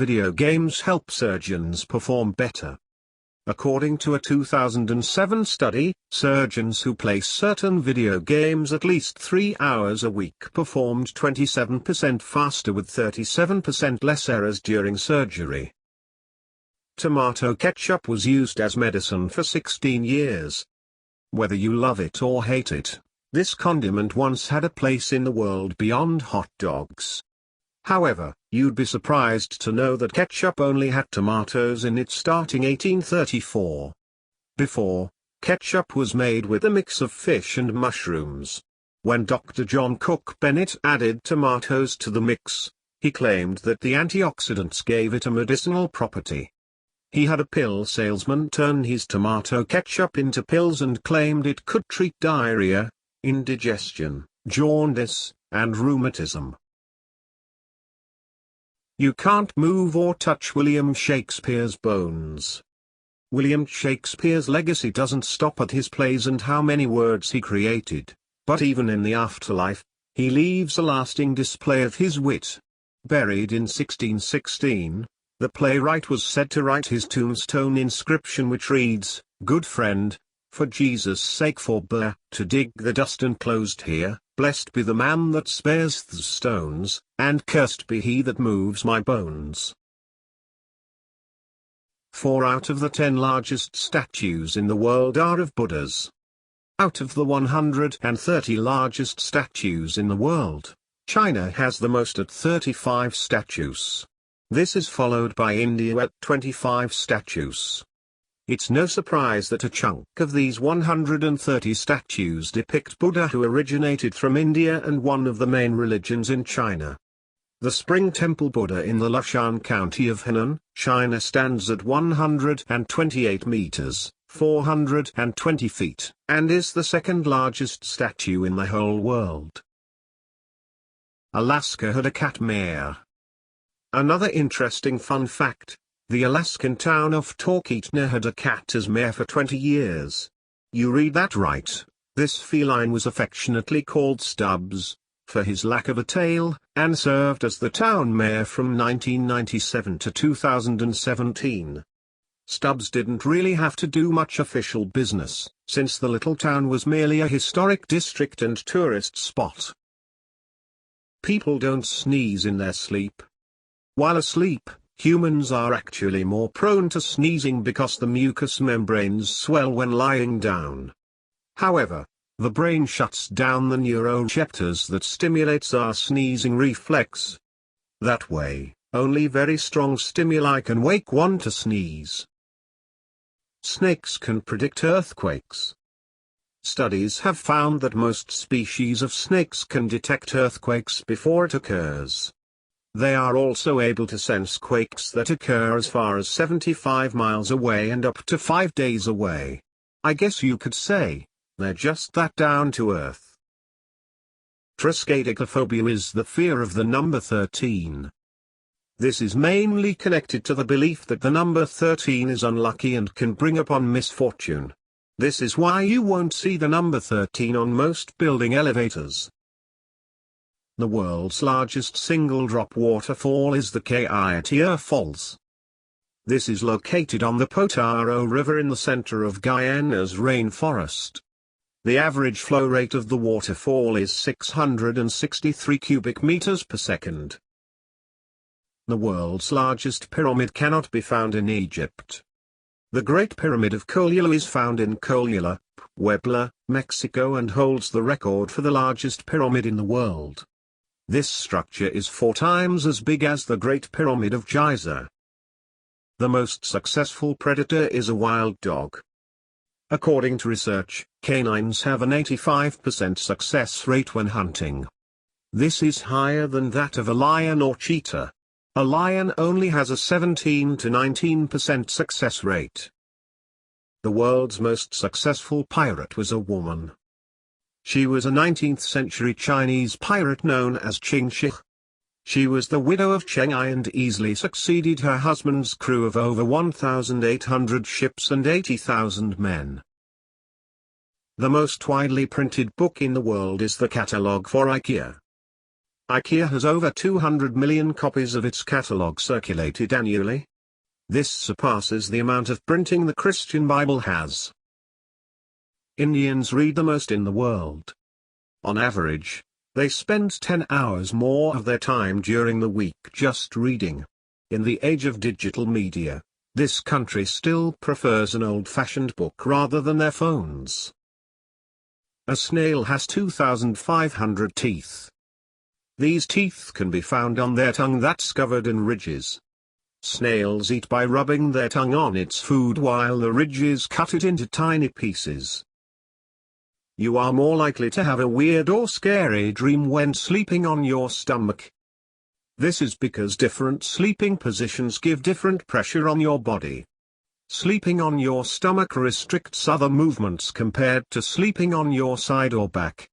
video games help surgeons perform better. According to a 2007 study, surgeons who play certain video games at least 3 hours a week performed 27% faster with 37% less errors during surgery. Tomato ketchup was used as medicine for 16 years. Whether you love it or hate it, this condiment once had a place in the world beyond hot dogs. However, you'd be surprised to know that ketchup only had tomatoes in it starting 1834. Before, ketchup was made with a mix of fish and mushrooms. When Dr. John Cook Bennett added tomatoes to the mix, he claimed that the antioxidants gave it a medicinal property. He had a pill salesman turn his tomato ketchup into pills and claimed it could treat diarrhea, indigestion, jaundice, and rheumatism. You can't move or touch William Shakespeare's bones. William Shakespeare's legacy doesn't stop at his plays and how many words he created, but even in the afterlife, he leaves a lasting display of his wit. Buried in 1616, the playwright was said to write his tombstone inscription which reads, "Good friend, for Jesus' sake forbear to dig the dust enclosed here, blessed be the man that spares the stones, and cursed be he that moves my bones." 4 out of the 10 largest statues in the world are of Buddhas. Out of the 130 largest statues in the world, China has the most at 35 statues. This is followed by India at 25 statues. It's no surprise that a chunk of these 130 statues depict Buddha, who originated from India and one of the main religions in China. The Spring Temple Buddha in the Lushan County of Henan, China stands at 128 meters, 420 feet, and is the second largest statue in the whole world. Alaska had a cat mayor. Another interesting fun fact: the Alaskan town of Talkeetna had a cat as mayor for 20 years. You read that right, this feline was affectionately called Stubbs, for his lack of a tail, and served as the town mayor from 1997 to 2017. Stubbs didn't really have to do much official business, since the little town was merely a historic district and tourist spot. People don't sneeze in their sleep. While asleep, humans are actually more prone to sneezing because the mucous membranes swell when lying down. However, the brain shuts down the neuroreceptors that stimulates our sneezing reflex. That way, only very strong stimuli can wake one to sneeze. Snakes can predict earthquakes. Studies have found that most species of snakes can detect earthquakes before it occurs. They are also able to sense quakes that occur as far as 75 miles away and up to 5 days away. I guess you could say, they're just that down to earth. Triskaidekaphobia is the fear of the number 13. This is mainly connected to the belief that the number 13 is unlucky and can bring upon misfortune. This is why you won't see the number 13 on most building elevators. The world's largest single-drop waterfall is the Kaiatea Falls. This is located on the Potaro River in the center of Guyana's rainforest. The average flow rate of the waterfall is 663 cubic meters per second. The world's largest pyramid cannot be found in Egypt. The Great Pyramid of Cholula is found in Cholula, Puebla, Mexico, and holds the record for the largest pyramid in the world. This structure is 4 times as big as the Great Pyramid of Giza. The most successful predator is a wild dog. According to research, canines have an 85% success rate when hunting. This is higher than that of a lion or cheetah. A lion only has a 17 to 19% success rate. The world's most successful pirate was a woman. She was a 19th-century Chinese pirate known as Qing Shi. She was the widow of Cheng Ai and easily succeeded her husband's crew of over 1,800 ships and 80,000 men. The most widely printed book in the world is the Catalogue for IKEA. IKEA has over 200 million copies of its catalogue circulated annually. This surpasses the amount of printing the Christian Bible has. Indians read the most in the world. On average, they spend 10 hours more of their time during the week just reading. In the age of digital media, this country still prefers an old-fashioned book rather than their phones. A snail has 2,500 teeth. These teeth can be found on their tongue that's covered in ridges. Snails eat by rubbing their tongue on its food while the ridges cut it into tiny pieces. You are more likely to have a weird or scary dream when sleeping on your stomach. This is because different sleeping positions give different pressure on your body. Sleeping on your stomach restricts other movements compared to sleeping on your side or back.